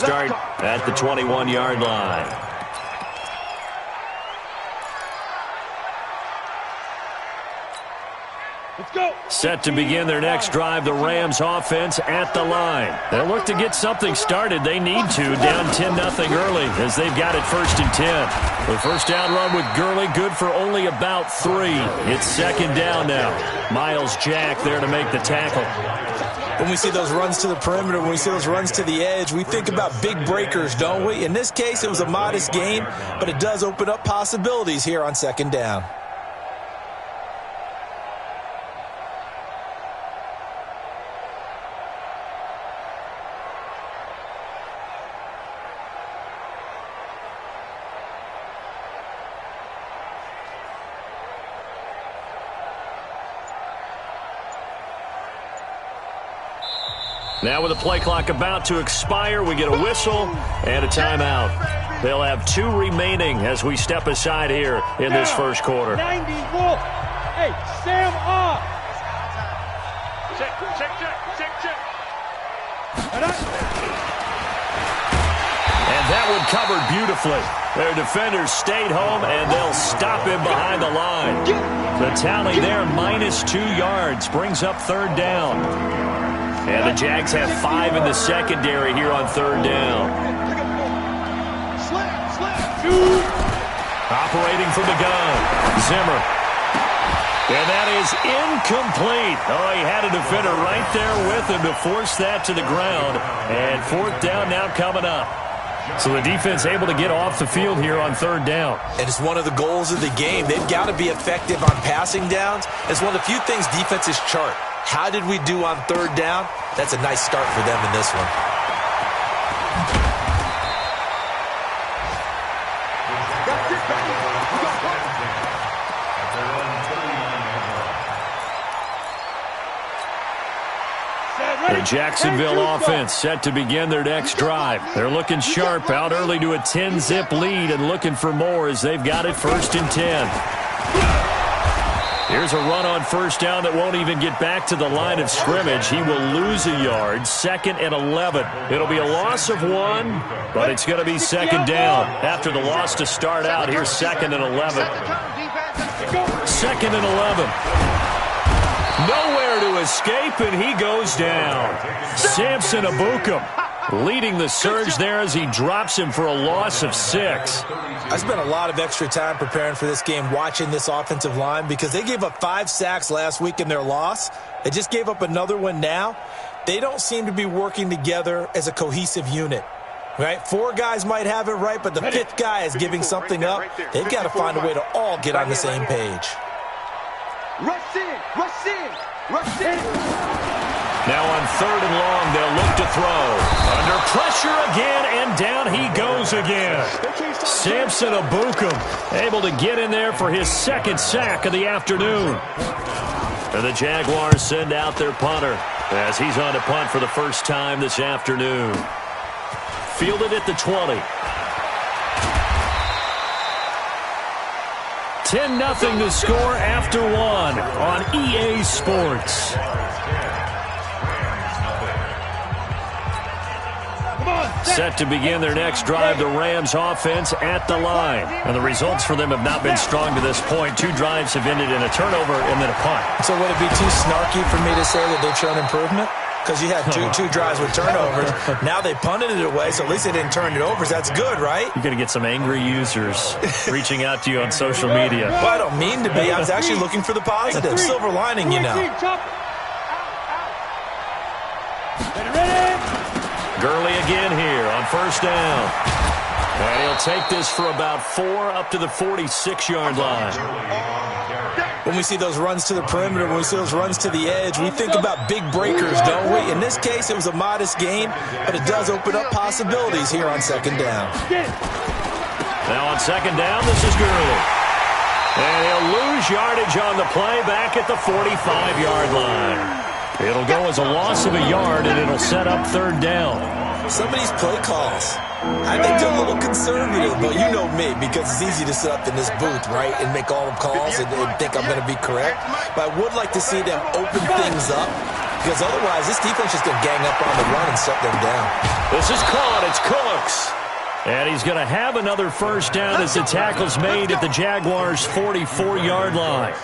Start at the 21-yard line. Let's go. Set to begin their next drive, the Rams offense at the line. They'll look to get something started. They need to, down 10-0 early as they've got it 1st and 10. The first down run with Gurley, good for only about 3. It's 2nd down now. Miles Jack there to make the tackle. When we see those runs to the perimeter, when we see those runs to the edge, we think about big breakers, don't we? In this case, it was a modest gain, but it does open up possibilities here on 2nd down. Now with the play clock about to expire, we get a whistle and a timeout. They'll have 2 remaining as we step aside here in this first quarter. 90, Wolf. Hey, Sam off. Check. And that one covered beautifully. Their defenders stayed home, and they'll stop him behind the line. The tally there, -2 yards, brings up 3rd down. And the Jags have 5 in the secondary here on 3rd down. Operating from the gun, Zimmer. And that is incomplete. Oh, he had a defender right there with him to force that to the ground. And 4th down now coming up. So the defense able to get off the field here on 3rd down. And it's one of the goals of the game. They've got to be effective on passing downs. It's one of the few things defenses chart. How did we do on 3rd down? That's a nice start for them in this one. The Jacksonville offense set to begin their next drive. They're looking sharp, out early to a 10-zip lead and looking for more as they've got it 1st and 10. Here's a run on 1st down that won't even get back to the line of scrimmage. He will lose a yard, 2nd and 11. It'll be a loss of 1, but it's going to be 2nd down. After the loss to start out, here's 2nd and 11. 2nd and 11. Nowhere to escape, and he goes down. Samson Ebukam leading the surge there as he drops him for a loss of 6. I spent a lot of extra time preparing for this game watching this offensive line because they gave up 5 sacks last week in their loss. They just gave up another one now. They don't seem to be working together as a cohesive unit. Right? 4 guys might have it right, but the 5th guy is giving something up. They've got to find a way to all get on the same page. Rush in. Now on 3rd and long, they'll look to throw. Under pressure again, and down he goes again. Samson Ebukam able to get in there for his 2nd sack of the afternoon. And the Jaguars send out their punter as he's on to punt for the first time this afternoon. Fielded at the 20. 10-0 to score after 1 on EA Sports. Set to begin their next drive, the Rams offense at the line. And the results for them have not been strong to this point. 2 drives have ended in a turnover and then a punt. So would it be too snarky for me to say that they've shown improvement? Because you had two drives with turnovers. Now they punted it away, so at least they didn't turn it over. So that's good, right? You're going to get some angry users reaching out to you on social media. Well, I don't mean to be. I was actually looking for the positive. Silver lining, you know. Gurley again here on 1st down. And he'll take this for about 4 up to the 46-yard line. When we see those runs to the perimeter, when we see those runs to the edge, we think about big breakers, don't we? In this case, it was a modest gain, but it does open up possibilities here on 2nd down. Now on 2nd down, this is Gurley. And he'll lose yardage on the play back at the 45-yard line. It'll go as a loss of a yard, and it'll set up 3rd down. Some of these play calls, I think they're a little conservative, but you know me, because it's easy to sit up in this booth, right, and make all the calls and think I'm going to be correct. But I would like to see them open things up because otherwise this defense is going to gang up on the run and shut them down. This is caught. It's Cooks. And he's going to have another first down as the tackle's made at the Jaguars' 44-yard line.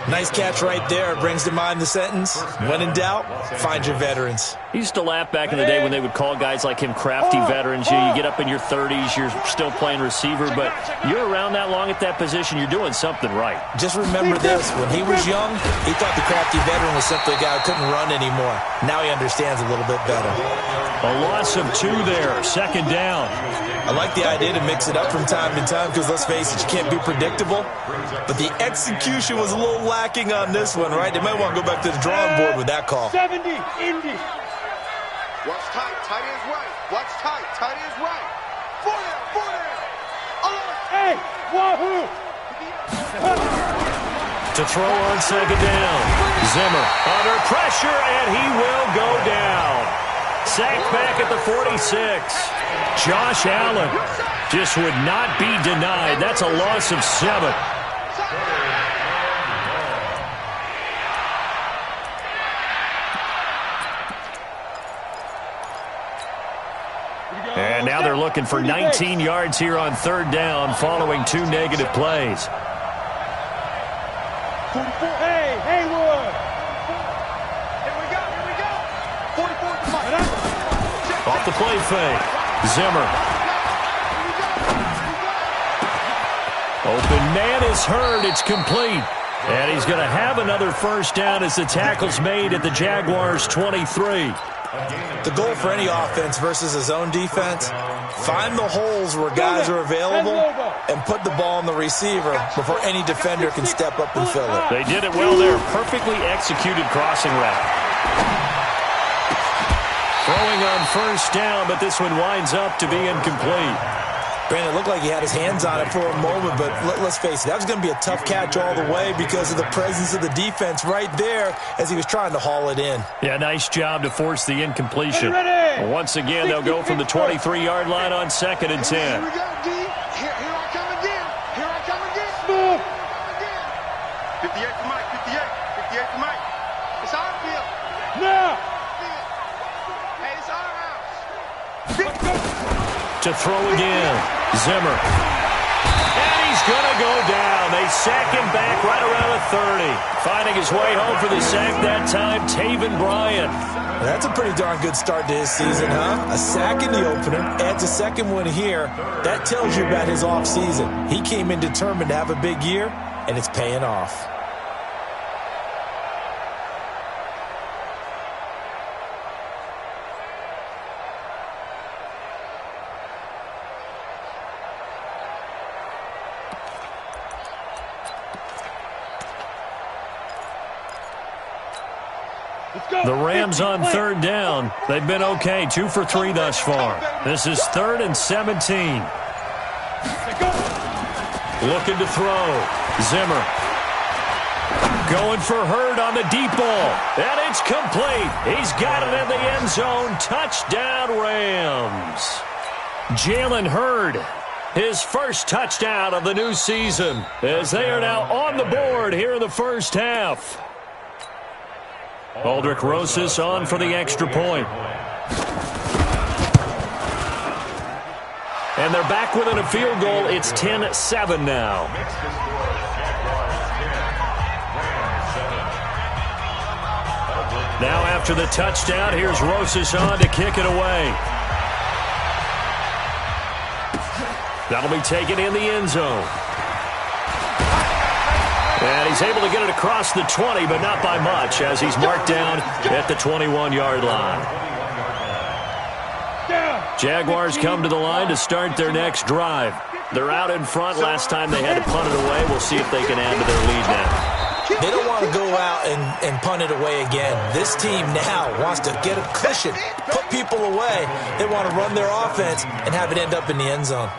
Nice catch right there. Brings to mind the sentence, when in doubt, find your veterans. He used to laugh back in the day when they would call guys like him crafty veterans. You get up in your 30s, you're still playing receiver, but you're around that long at that position, you're doing something right. Just remember this. When he was young, he thought the crafty veteran was simply a guy who couldn't run anymore. Now he understands a little bit better. A loss of 2 there, second down. I like the idea to mix it up from time to time because, let's face it, you can't be predictable. But the execution was a little lacking on this one, right? They might want to go back to the drawing board with that call. 70, Indy. Watch tight, tight ends right. Watch tight, tight ends right. 4 down. Hey, wahoo. To throw on second down. Zimmer under pressure, and he will go down. Sacked back at the 46. Josh Allen just would not be denied. That's a loss of 7. And now they're looking for 19 yards here on third down following 2 negative plays. Hey, Haywood. Here we go. 44 to Mike. Off the play fake. Zimmer. Open man is heard. It's complete. And he's going to have another first down as the tackle's made at the Jaguars' 23. The goal for any offense versus a zone defense, find the holes where guys are available and put the ball on the receiver before any defender can step up and fill it. They did it well there. Perfectly executed crossing route. Throwing on first down, but this one winds up to be incomplete. Brandon, it looked like he had his hands on it for a moment, but let's face it, that was going to be a tough catch all the way because of the presence of the defense right there as he was trying to haul it in. Yeah, nice job to force the incompletion. Ready. Once again, they'll go from the 23-yard line on 2nd and 10. Here we go, D. Here I come again. Here I come again. Move. 58 for Mike. 58 for Mike. It's our field. Now. Hey, it's our house. To throw again. Zimmer. And he's going to go down. They sack him back right around the 30. Finding his way home for the sack that time, Taven Bryan. That's a pretty darn good start to his season, huh? A sack in the opener, adds a second one here. That tells you about his offseason. He came in determined to have a big year, and it's paying off. The Rams on third down. They've been okay, 2 for 3 thus far. This is 3rd and 17. Looking to throw. Zimmer. Going for Hurd on the deep ball. And it's complete. He's got it in the end zone. Touchdown, Rams. Jalen Hurd, his first touchdown of the new season, as they are now on the board here in the first half. Aldrick Rosas on for the extra point. And they're back within a field goal. It's 10-7 now. Now after the touchdown, here's Rosas on to kick it away. That'll be taken in the end zone. And he's able to get it across the 20, but not by much, as he's marked down at the 21-yard line. Jaguars come to the line to start their next drive. They're out in front. Last time they had to punt it away. We'll see if they can add to their lead now. They don't want to go out and punt it away again. This team now wants to get a cushion, put people away. They want to run their offense and have it end up in the end zone.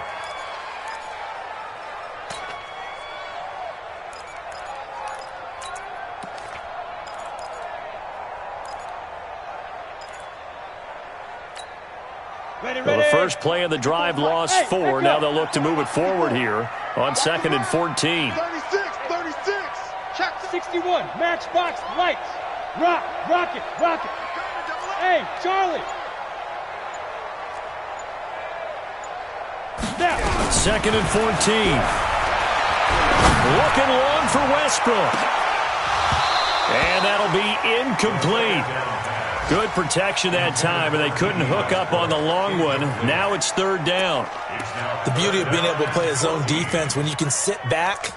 Well, the first play of the drive lost 4. Now they'll look to move it forward here on 2nd and 14. 36. Check. 61. Matchbox lights. Rock it. Hey, Charlie. Now. 2nd and 14. Looking long for Westbrook. And that'll be incomplete. Good protection that time, and they couldn't hook up on the long one. Now it's 3rd down. The beauty of being able to play a zone defense, when you can sit back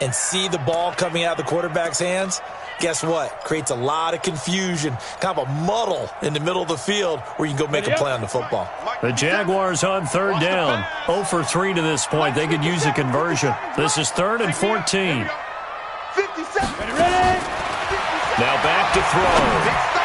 and see the ball coming out of the quarterback's hands, guess what? Creates a lot of confusion, kind of a muddle in the middle of the field where you can go make a play on the football. The Jaguars on 3rd down. 0 for 3 to this point. They could use a conversion. This is 3rd and 14. 57. Ready? Now back to throw.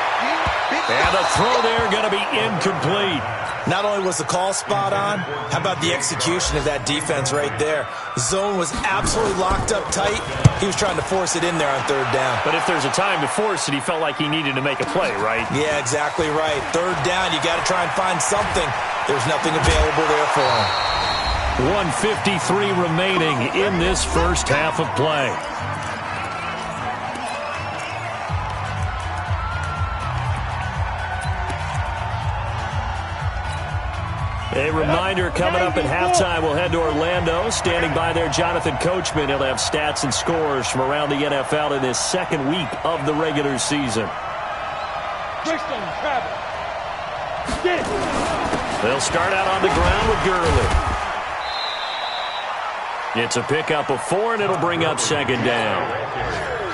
And the throw there going to be incomplete. Not only was the call spot on, how about the execution of that defense right there? The zone was absolutely locked up tight. He was trying to force it in there on 3rd down. But if there's a time to force it, he felt like he needed to make a play, right? Yeah, exactly right. 3rd down, you got to try and find something. There's nothing available there for him. 1:53 remaining in this first half of play. A reminder, coming up at halftime, we'll head to Orlando. Standing by there, Jonathan Coachman. He'll have stats and scores from around the NFL in this 2nd week of the regular season. They'll start out on the ground with Gurley. It's a pickup of 4, and it'll bring up 2nd down.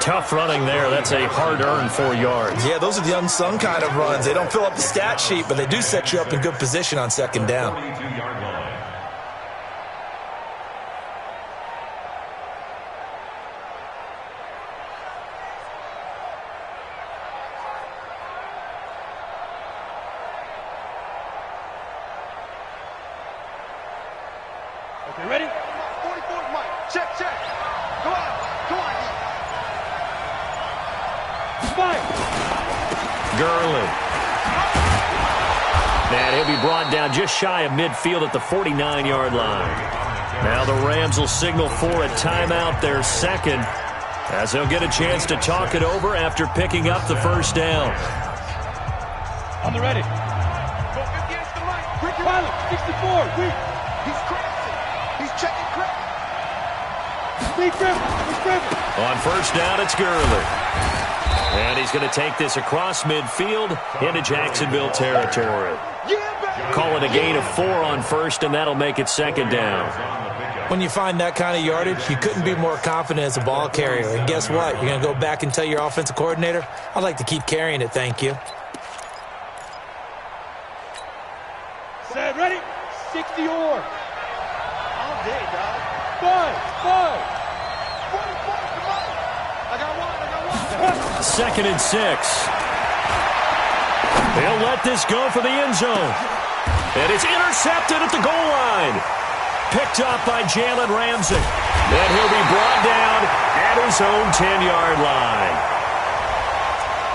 Tough running there. That's a hard-earned 4 yards. Yeah, those are the unsung kind of runs. They don't fill up the stat sheet, but they do set you up in good position on 2nd down. Okay, ready? 44, Mike. Check. Go on. Gurley. And he'll be brought down just shy of midfield at the 49-yard line. Now the Rams will signal for a timeout, their 2nd, as they'll get a chance to talk it over after picking up the 1st down. On the ready. Go against the mic. Pilot, 64. He's crossing. He's checking crack. He's driven. On 1st down, it's Gurley. And he's going to take this across midfield into Jacksonville territory. Call it a gain of 4 on 1st, and that'll make it 2nd down. When you find that kind of yardage, you couldn't be more confident as a ball carrier. And guess what? You're going to go back and tell your offensive coordinator, I'd like to keep carrying it, thank you. Set, ready? 60 or. All day, dog. 5. 44, come on. I got one. 2nd and 6. They'll let this go for the end zone. And it's intercepted at the goal line. Picked up by Jalen Ramsey. And he'll be brought down at his own 10-yard line.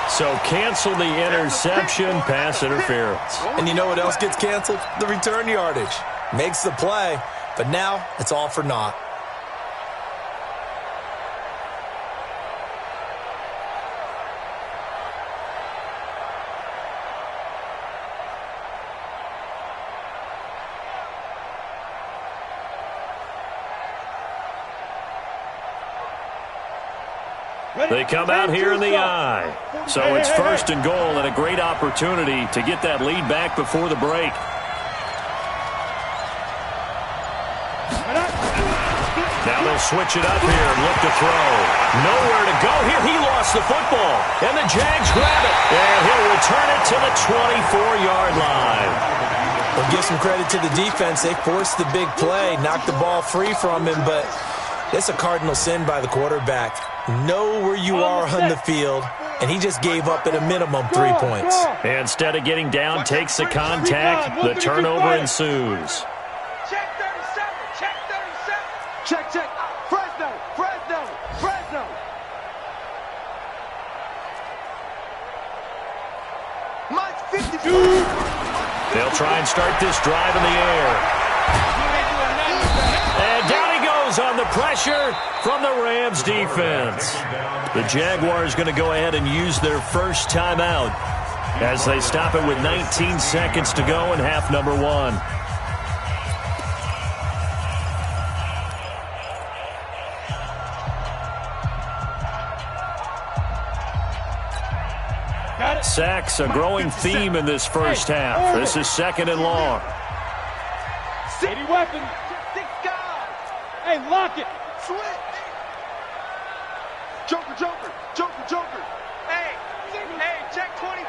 So cancel the interception, pass interference. And you know what else gets canceled? The return yardage. Makes the play, but now it's all for naught. They come out here in the eye. So it's 1st and goal, and a great opportunity to get that lead back before the break. Now they'll switch it up here and look to throw. Nowhere to go here. He lost the football. And the Jags grab it. And he'll return it to the 24-yard line. Well, give some credit to the defense. They forced the big play, knocked the ball free from him, but it's a cardinal sin by the quarterback. Know where you are on the field, and he just gave up at a minimum 3 points. Instead of getting down, takes the contact. The turnover ensues. Check 37. Check. Fresno. Mike, 52. They'll try and start this drive in the air. And down he goes on the pressure from the Rams defense. The Jaguars going to go ahead and use their first timeout as they stop it with 19 seconds to go in half number 1. Sacks, a growing theme in this first half. This is 2nd and long. 80 weapons. Hey, lock it. Joker, Joker, Joker, Joker. Hey, check 24.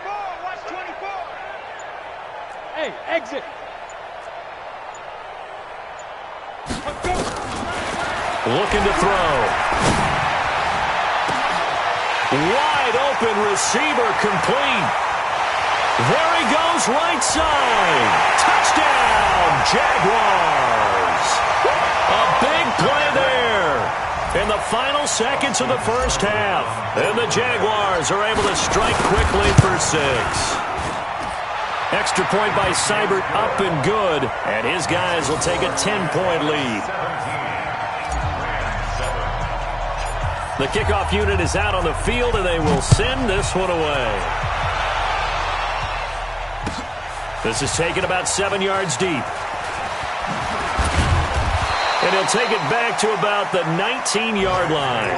Watch 24. Hey, exit. Looking to throw. Wide open receiver complete. There he goes, right side. Touchdown, Jaguars. A big play there in the final seconds of the first half. And the Jaguars are able to strike quickly for 6. Extra point by Seibert, up and good. And his guys will take a 10-point lead. The kickoff unit is out on the field, and they will send this one away. This is taken about 7 yards deep. And he'll take it back to about the 19-yard line.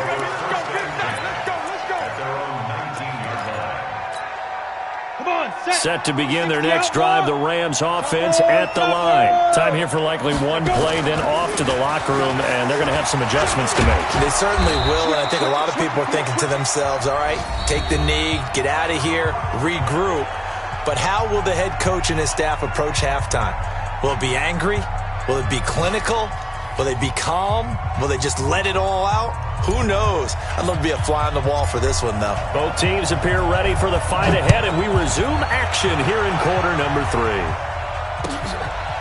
Set to begin their next drive, the Rams offense at the line. Time here for likely one play, then off to the locker room, and they're going to have some adjustments to make. They certainly will, and I think a lot of people are thinking to themselves, all right, take the knee, get out of here, regroup. But how will the head coach and his staff approach halftime? Will it be angry? Will it be clinical? Will they be calm? Will they just let it all out? Who knows? I'd love to be a fly on the wall for this one, though. Both teams appear ready for the fight ahead, and we resume action here in quarter number 3.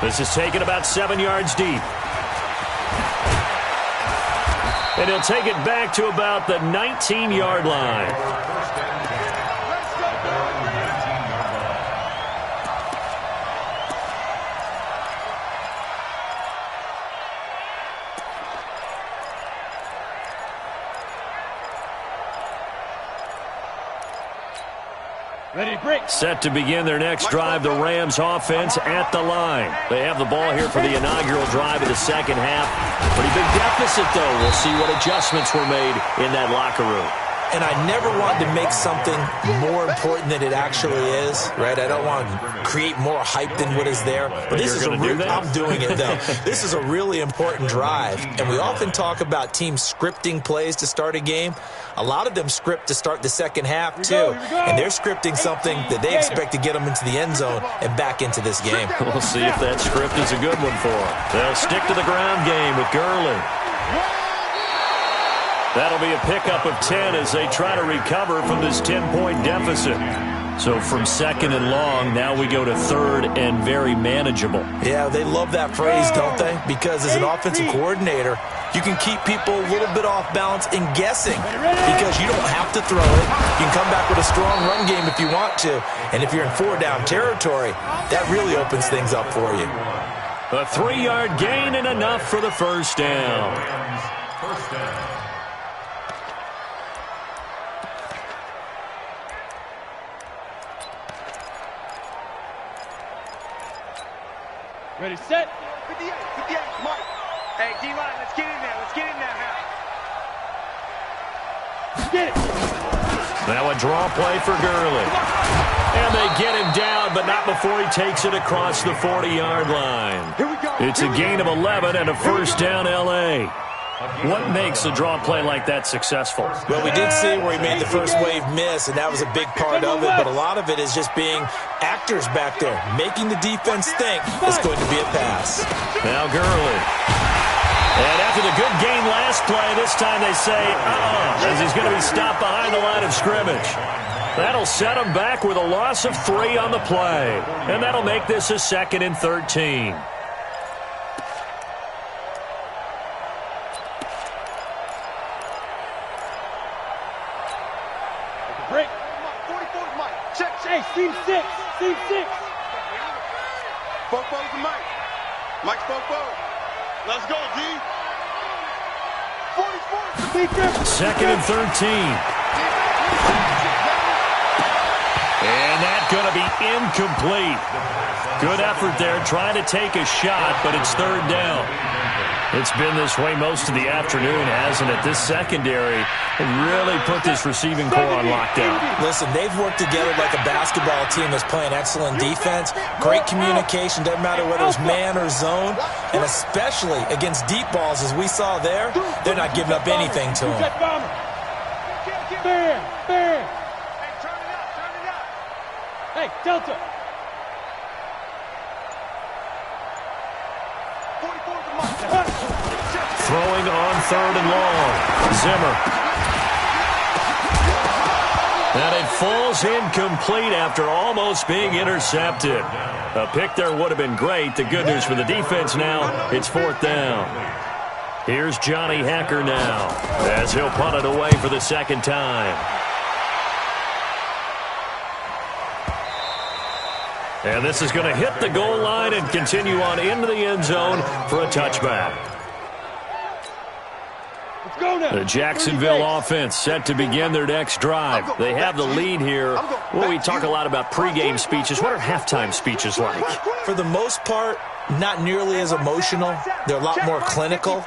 This is taken about 7 yards deep. And he'll take it back to about the 19-yard line. Ready to break. Set to begin their next drive, the Rams offense at the line. They have the ball here for the inaugural drive of the second half. Pretty big deficit, though. We'll see what adjustments were made in that locker room. And I never wanted to make something more important than it actually is, right? I don't want to create more hype than what is there. But this is I'm doing it, though. This is a really important drive. And we often talk about teams scripting plays to start a game. A lot of them script to start the second half, too. And they're scripting something that they expect to get them into the end zone and back into this game. We'll see if that script is a good one for them. They'll stick to the ground game with Gurley. That'll be a pickup of 10 as they try to recover from this 10-point deficit. So from 2nd and long, now we go to 3rd and very manageable. Yeah, they love that phrase, don't they? Because as an offensive coordinator, you can keep people a little bit off balance and guessing because you don't have to throw it. You can come back with a strong run game if you want to. And if you're in 4-down territory, that really opens things up for you. A 3-yard gain and enough for the first down. First down. Ready, set. 58, 58, Mike. Hey, D-line, let's get in there. Let's get in there now. Get it. Now a draw play for Gurley. And they get him down, but not before he takes it across the 40-yard line. Here we go. It's a gain of 11 and a first down L.A. What makes a draw play like that successful? Well, we did see where he made the first wave miss, and that was a big part of it, but a lot of it is just being actors back there, making the defense think it's going to be a pass. Now Gurley. And after the good gain last play, this time they say, as he's going to be stopped behind the line of scrimmage. That'll set him back with a loss of 3 on the play, and that'll make this a 2nd and 13. Break. 44's Mike. Check, check. Hey, seam 6. Seam 6. Fofo's to Mike. Mike's Fofo. Let's go, D. Second and 13. And that's going to be incomplete. Good effort there, trying to take a shot, but it's third down. It's been this way most of the afternoon, hasn't it? This secondary really put this receiving core on lockdown. Listen, they've worked together like a basketball team that's playing excellent defense, great communication, doesn't matter whether it's man or zone, and especially against deep balls, as we saw there, they're not giving up anything to them. Hey, Delta. Throwing on third and long. Zimmer. And it falls incomplete after almost being intercepted. A pick there would have been great. The good news for the defense now, it's fourth down. Here's Johnny Hacker now as he'll punt it away for the second time. And this is going to hit the goal line and continue on into the end zone for a touchback. The Jacksonville offense set to begin their next drive. They have the lead here. Well, we talk a lot about pregame speeches. What are halftime speeches like? For the most part, not nearly as emotional. They're a lot more clinical.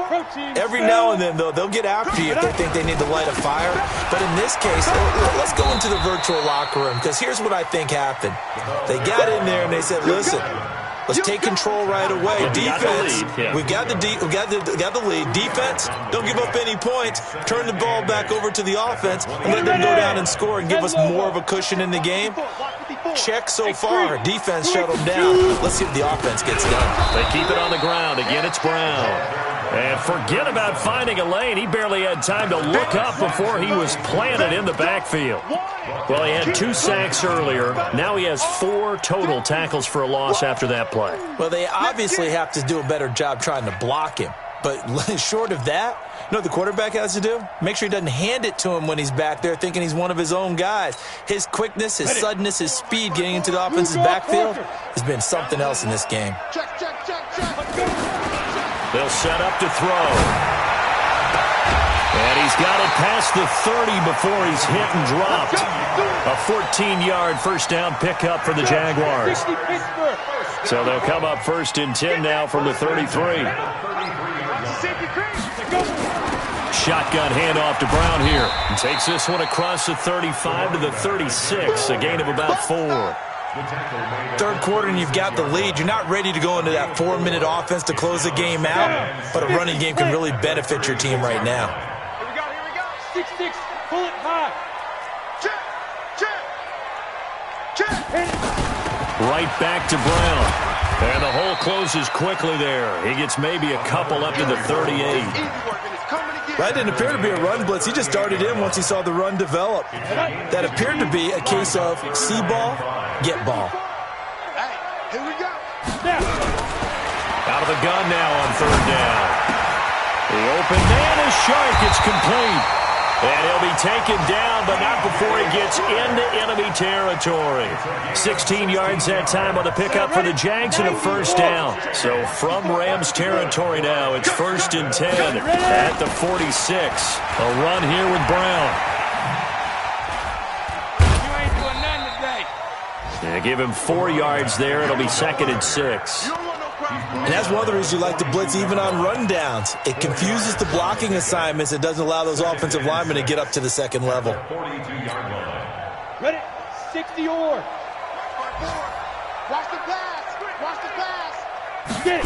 Every now and then, though, they'll get after you if they think they need to light a fire. But in this case, let's go into the virtual locker room, because here's what I think happened. They got in there and they said, listen, let's take control right away. Defense, we got the lead. Defense, don't give up any points. Turn the ball back over to the offense and let them go down and score and give us more of a cushion in the game. Check so far. Defense shut them down. Let's see what the offense gets done. They keep it on the ground. Again, it's Brown. And forget about finding a lane. He barely had time to look up before he was planted in the backfield. Well, he had 2 sacks earlier. Now he has 4 total tackles for a loss after that play. Well, they obviously have to do a better job trying to block him. But short of that, you know what the quarterback has to do? Make sure he doesn't hand it to him when he's back there thinking he's one of his own guys. His quickness, his suddenness, his speed getting into the offense's backfield has been something else in this game. They'll set up to throw. And he's got it past the 30 before he's hit and dropped. A 14-yard first down pickup for the Jaguars. So they'll come up first and 10 now from the 33. Shotgun handoff to Brown here. And takes this one across the 35 to the 36, a gain of about 4. Third quarter and you've got the lead. You're not ready to go into that 4-minute offense to close the game out, but a running game can really benefit your team right now. Here we go. 6-6, pull it high. Right back to Brown. And the hole closes quickly there. He gets maybe a couple up to the 38. That didn't appear to be a run blitz. He just darted in once he saw the run develop. That appeared to be a case of see ball, get ball. Hey, here we go. Out of the gun now on third down. The open man is Shark. It's complete. And he'll be taken down, but not before he gets into enemy territory. 16 yards that time on the pickup for the Jags and a first down. So from Rams territory now, it's first and 10 at the 46. A run here with Brown. You ain't doing nothing today. And give him 4 yards there. It'll be second and 6. And that's one of the reasons you like to blitz even on rundowns. It confuses the blocking assignments. It doesn't allow those offensive linemen to get up to the second level. Ready? 60 or. Watch the pass. Watch the pass. Get it.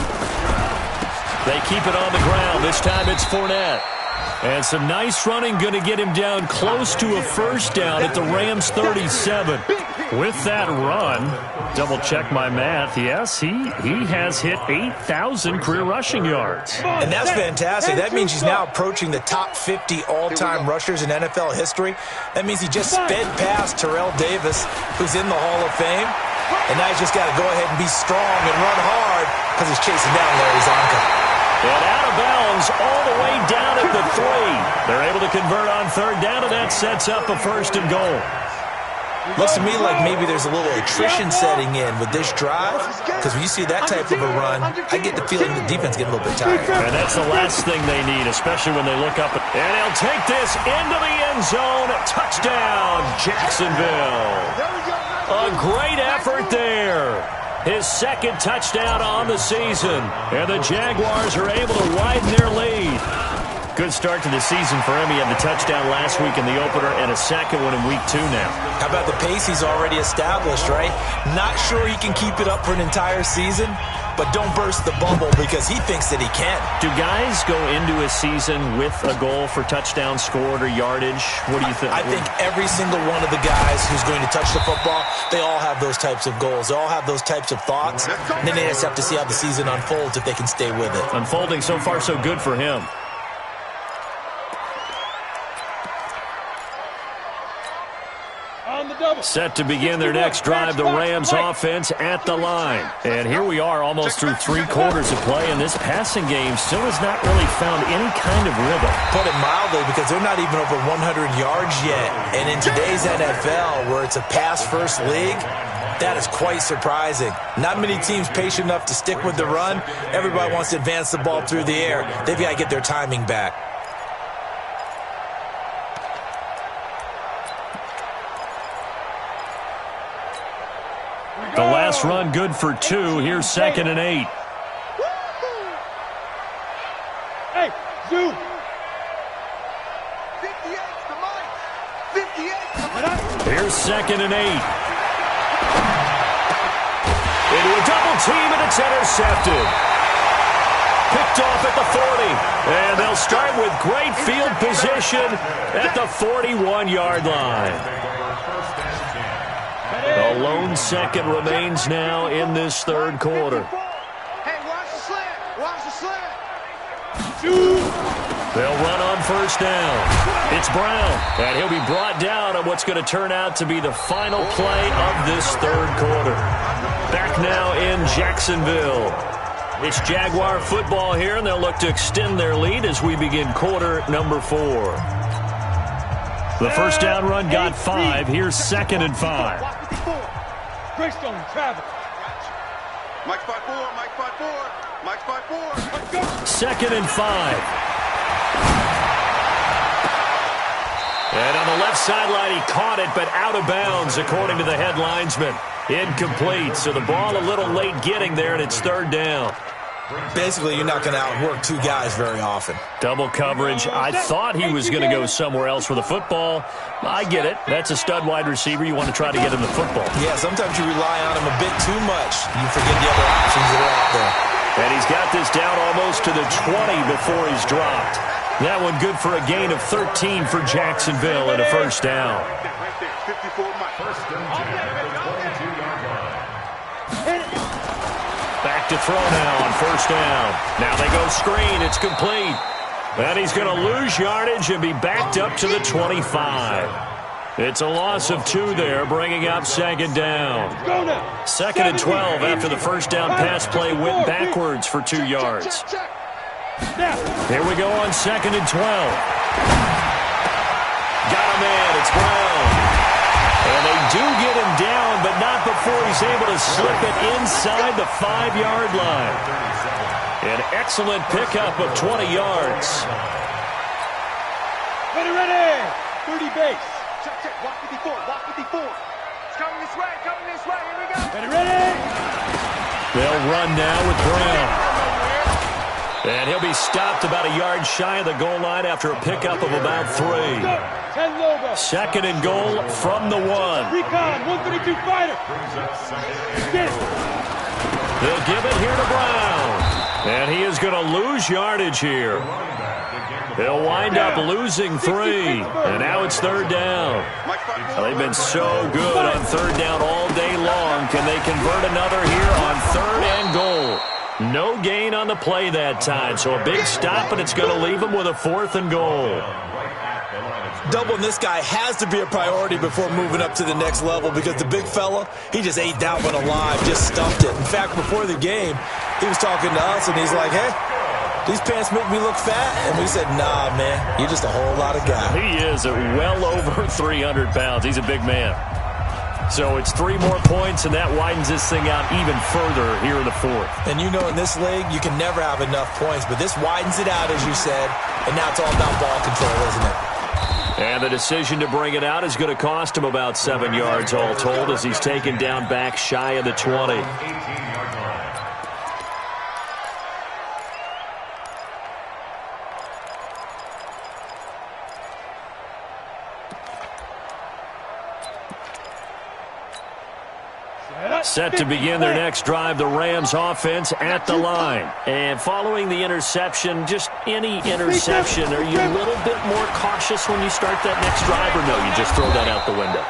They keep it on the ground. This time it's Fournette. And some nice running, going to get him down close to a first down at the Rams 37. With that run, double-check my math, yes, he has hit 8,000 career rushing yards. And that's fantastic. That means he's now approaching the top 50 all-time rushers in NFL history. That means he just sped past Terrell Davis, who's in the Hall of Fame. And now he's just got to go ahead and be strong and run hard because he's chasing down Larry Zonka. And out of bounds all the way down at the 3. They're able to convert on third down, and that sets up a first and goal. Looks to me like maybe there's a little attrition setting in with this drive, because when you see that type of a run, I get the feeling the defense getting a little bit tired. And that's the last thing they need, especially when they look up. And they'll take this into the end zone. Touchdown, Jacksonville. A great effort there. His second touchdown on the season. And the Jaguars are able to widen their lead. Good start to the season for him. He had the touchdown last week in the opener and a second one in week 2 now. How about the pace he's already established, right? Not sure he can keep it up for an entire season, but don't burst the bubble because he thinks that he can. Do guys go into a season with a goal for touchdown scored or yardage? What do you think? I think every single one of the guys who's going to touch the football, they all have those types of goals. They all have those types of thoughts. And then they just have to see how the season unfolds if they can stay with it. Unfolding so far so good for him. Set to begin their next drive, the Rams offense at the line. And here we are almost through 3 quarters of play, and this passing game still has not really found any kind of rhythm. Put it mildly, because they're not even over 100 yards yet. And in today's NFL, where it's a pass-first league, that is quite surprising. Not many teams patient enough to stick with the run. Everybody wants to advance the ball through the air. They've got to get their timing back. The last run good for 2. Here's 2nd and 8. Hey, zoom. 58 to Mike. 58 to Mike. Here's 2nd and 8. Into a double team, and it's intercepted. Picked off at the 40. And they'll start with great field position at the 41-yard line. A lone second remains now in this third quarter. Hey, watch the slant. Watch the slant. They'll run on first down. It's Brown, and he'll be brought down on what's going to turn out to be the final play of this third quarter. Back now in Jacksonville. It's Jaguar football here, and they'll look to extend their lead as we begin quarter number 4. The first down run got 5. Here's 2nd and 5. Greystone, travel. Mike 5-4, Mike 5-4, Mike 5-4. Let's go. 2nd and 5. And on the left sideline, he caught it, but out of bounds, according to the head linesman. Incomplete, so the ball a little late getting there, and it's 3rd down. Basically, you're not going to outwork 2 guys very often. Double coverage. I thought he was going to go somewhere else for the football. I get it. That's a stud wide receiver. You want to try to get him the football. Yeah, sometimes you rely on him a bit too much. You forget the other options that are out there. And he's got this down almost to the 20 before he's dropped. That one good for a gain of 13 for Jacksonville and a first down. Right there, 54 Mike. First and 10 at the 22-yard line. Back to throw now on first down. Now they go screen. It's complete. And he's going to lose yardage and be backed up to the 25. It's a loss of 2 there, bringing up 2nd down. 2nd and 12 after the first down pass play went backwards for 2 yards. Here we go on 2nd and 12. Got a man. It's Brown. And they do get him down, but not before he's able to slip it inside the 5-yard line. An excellent pickup of 20 yards. Ready. 30 base. Check. Walk 54. Walk 54. It's coming this way. Coming this way. Here we go. Ready. They'll run now with Brown. And he'll be stopped about a yard shy of the goal line after a pickup of about 3. 10 Lobo. 2nd and goal from the 1. Recon, 132 fighter. Get it. They'll give it here to Brown. And he is going to lose yardage here. They'll wind up losing 3. And now it's 3rd down. Well, they've been so good on 3rd down all day long. Can they convert another here on 3rd and goal? No gain on the play that time. So a big stop, and it's going to leave them with a 4th and goal. Doubling this guy has to be a priority before moving up to the next level, because the big fella, he just ate that one alive, just stuffed it. In fact, before the game, he was talking to us, and he's like, hey, these pants make me look fat. And we said, nah, man, you're just a whole lot of guy. He is well over 300 pounds. He's a big man. So it's 3 more points, and that widens this thing out even further here in the fourth. And you know in this league, you can never have enough points, but this widens it out, as you said, and now it's all about ball control, isn't it? And the decision to bring it out is going to cost him about 7 yards all told as he's taken down back shy of the 20. Set to begin their next drive, the Rams offense at the line. And following the interception, just any interception, are you a little bit more cautious when you start that next drive, or no, you just throw that out the window?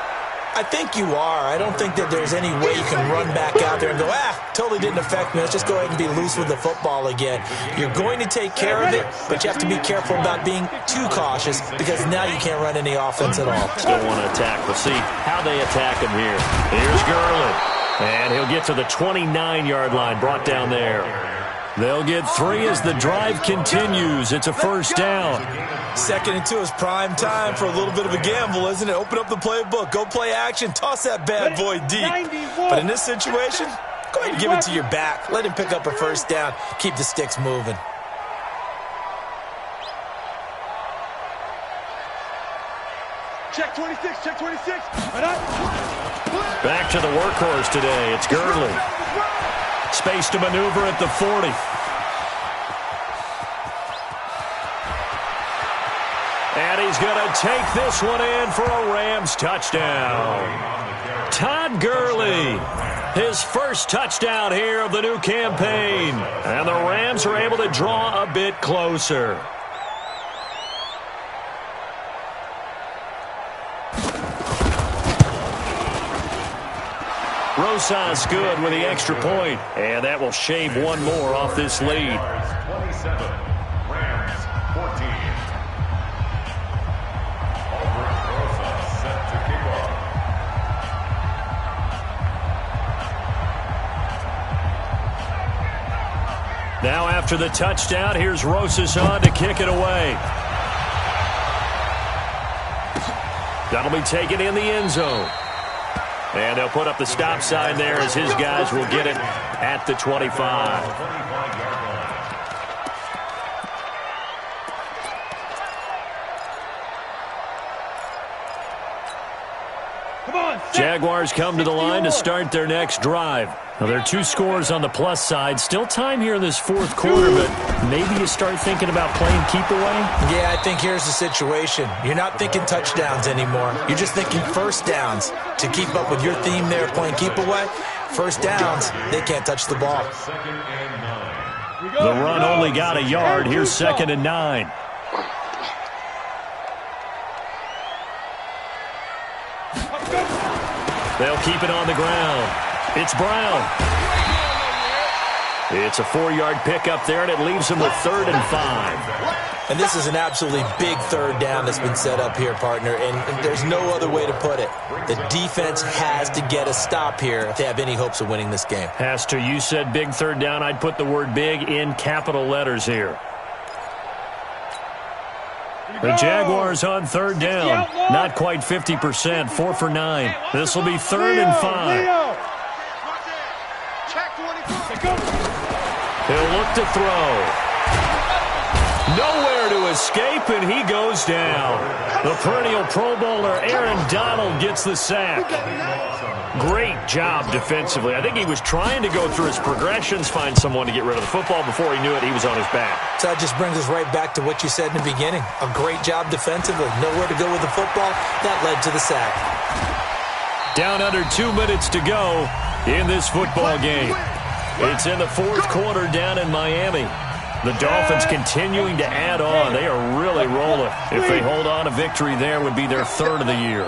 I think you are. I don't think that there's any way you can run back out there and go, totally didn't affect me. Let's just go ahead and be loose with the football again. You're going to take care of it, but you have to be careful about being too cautious because now you can't run any offense at all. Still want to attack. We'll see how they attack him here. Here's Gurley. And he'll get to the 29-yard line, brought down there. They'll get 3 as the drive continues. It's a first down. 2nd and 2 is prime time for a little bit of a gamble, isn't it? Open up the playbook, go play action, toss that bad boy deep. But in this situation, go ahead and give it to your back. Let him pick up a first down. Keep the sticks moving. Check 26, check 26. Back to the workhorse today. It's Gurley. Space to maneuver at the 40. And he's going to take this one in for a Rams touchdown. Todd Gurley, his first touchdown here of the new campaign. And the Rams are able to draw a bit closer. Rosas good with the extra point, and that will shave 1 more off this lead. 27, Rams 14. Rosas set to kick off. Now after the touchdown, here's Rosas on to kick it away. That'll be taken in the end zone. And they'll put up the stop sign there as his guys will get it at the 25. Jaguars come to the line to start their next drive. Now, there are 2 scores on the plus side. Still time here in this 4th quarter, but maybe you start thinking about playing keep away? Yeah, I think here's the situation. You're not thinking touchdowns anymore. You're just thinking first downs. To keep up with your theme there, playing keep away, first downs, they can't touch the ball. The run only got a yard. Here's 2nd and 9. They'll keep it on the ground. It's Brown. It's a 4-yard pickup there, and it leaves them with 3rd and 5. And this is an absolutely big 3rd down that's been set up here, partner, and there's no other way to put it. The defense has to get a stop here if they have any hopes of winning this game. Has to. You said big 3rd down. I'd put the word big in capital letters here. The Jaguars on 3rd down. Not quite 50%. 4 for 9. This will be 3rd and 5. He'll look to throw. Nowhere to escape, and he goes down. The perennial Pro Bowler Aaron Donald gets the sack. Great job defensively. I think he was trying to go through his progressions, find someone to get rid of the football. Before he knew it, he was on his back. So that just brings us right back to what you said in the beginning. A great job defensively. Nowhere to go with the football. That led to the sack. Down under 2 minutes to go in this football game. It's in the 4th quarter down in Miami. The Dolphins continuing to add on. They are really rolling. If they hold on, a victory there would be their 3rd of the year.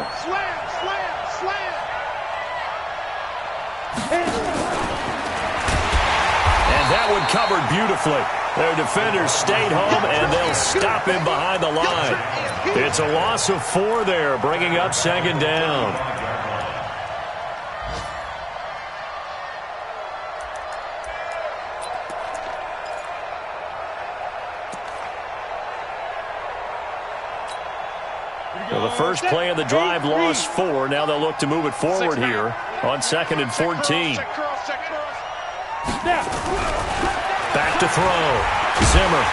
And that one covered beautifully. Their defenders stayed home, and they'll stop him behind the line. It's a loss of 4 there, bringing up 2nd down. Well, the first play of the drive lost 4. Now they'll look to move it forward here on 2nd and 14. Back to throw. Zimmer.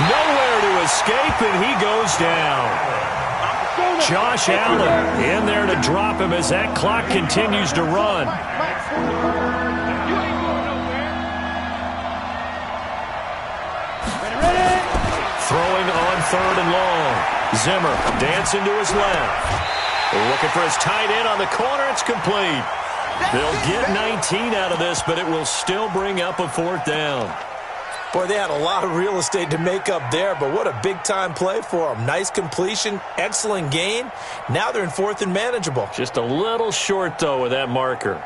Nowhere to escape, and he goes down. Josh Allen in there to drop him as that clock continues to run. Throwing on 3rd and long. Zimmer dancing to his left. Looking for his tight end on the corner. It's complete. They'll get 19 out of this, but it will still bring up a 4th down. Boy, they had a lot of real estate to make up there, but what a big-time play for them. Nice completion, excellent gain. Now they're in 4th and manageable. Just a little short, though, with that marker.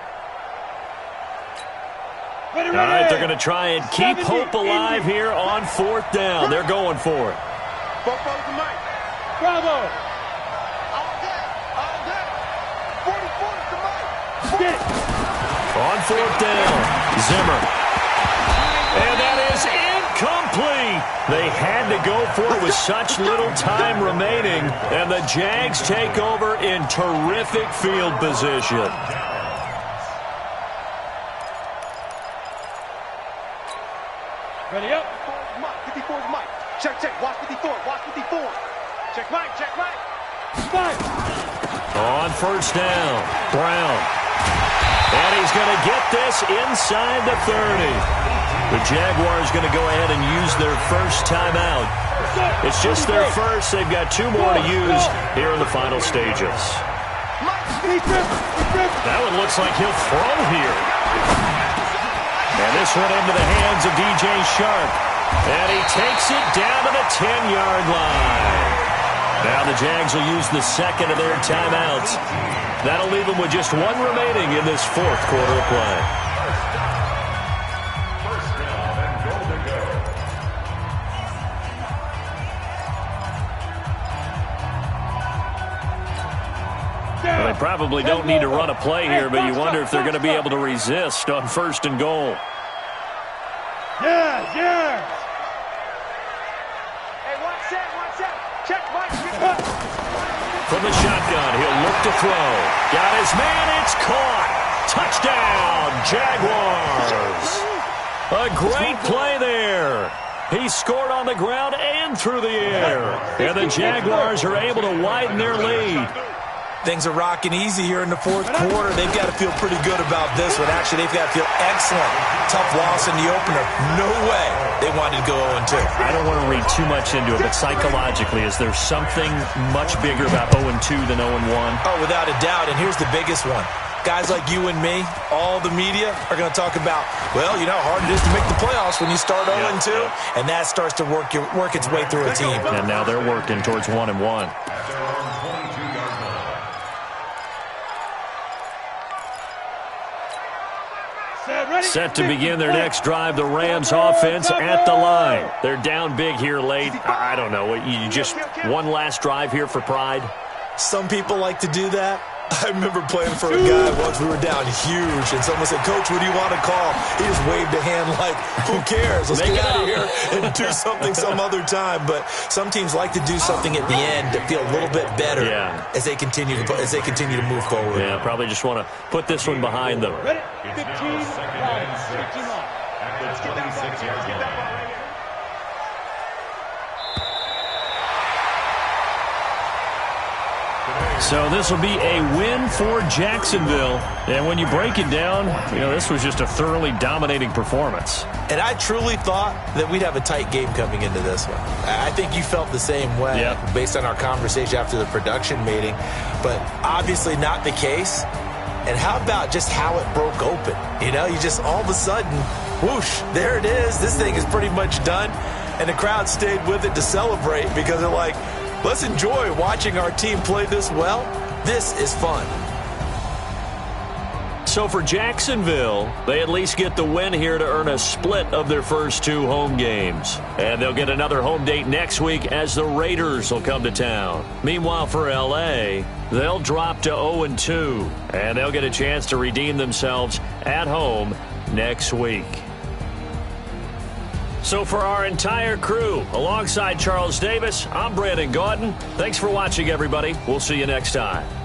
All right, they're going to try and keep hope alive here on 4th down. They're going for it. Bravo. On 4th down, Zimmer. And that is incomplete. They had to go for it with such little time remaining, and the Jags take over in terrific field position. Ready up. 54's Mike. Check, check. Watch 54. Watch 54. Check Mike. Check Mike. Five. On 1st down, Brown. And he's going to get this inside the 30. The Jaguars going to go ahead and use their first timeout. It's just their first. They've got 2 more to use here in the final stages. That one looks like he'll throw here. And this one into the hands of DJ Shark. And he takes it down to the 10-yard line. Now the Jags will use the second of their timeouts. That'll leave them with just 1 remaining in this 4th quarter of play. First down and goal to go. Well, they probably don't need to run a play here, but you wonder if they're going to be able to resist on 1st and goal. Yeah, yeah. Hey, watch that. Check Mike. From the shotgun, he'll look to throw. Got his man, it's caught. Touchdown, Jaguars. A great play there. He scored on the ground and through the air. And the Jaguars are able to widen their lead. Things are rocking easy here in the 4th quarter. They've got to feel pretty good about this one. Actually, they've got to feel excellent. Tough loss in the opener. No way they wanted to go 0-2. I don't want to read too much into it, but psychologically, is there something much bigger about 0-2 than 0-1? Oh, without a doubt, and here's the biggest one. Guys like you and me, all the media, are going to talk about, well, you know how hard it is to make the playoffs when you start 0-2, and that starts to work its way through a team. And now they're working towards 1-1. Set to begin their next drive, the Rams offense at the line. They're down big here late. I don't know. You just one last drive here for pride? Some people like to do that. I remember playing for a guy once. We were down huge, and someone said, "Coach, what do you want to call?" He just waved a hand like, who cares? Let's get out of here and do something some other time. But some teams like to do something at the end to feel a little bit better as they continue to move forward. Yeah, probably just want to put this one behind them. Ready? 15 lines. 15 lines. At the 26-yard line. So this will be a win for Jacksonville. And when you break it down, you know, this was just a thoroughly dominating performance. And I truly thought that we'd have a tight game coming into this one. I think you felt the same way based on our conversation after the production meeting. But obviously not the case. And how about just how it broke open? You know, you just all of a sudden, whoosh, there it is. This thing is pretty much done. And the crowd stayed with it to celebrate because they're like, let's enjoy watching our team play this well. This is fun. So for Jacksonville, they at least get the win here to earn a split of their first 2 home games. And they'll get another home date next week as the Raiders will come to town. Meanwhile, for L.A., they'll drop to 0-2. And they'll get a chance to redeem themselves at home next week. So for our entire crew, alongside Charles Davis, I'm Brandon Gaudin. Thanks for watching, everybody. We'll see you next time.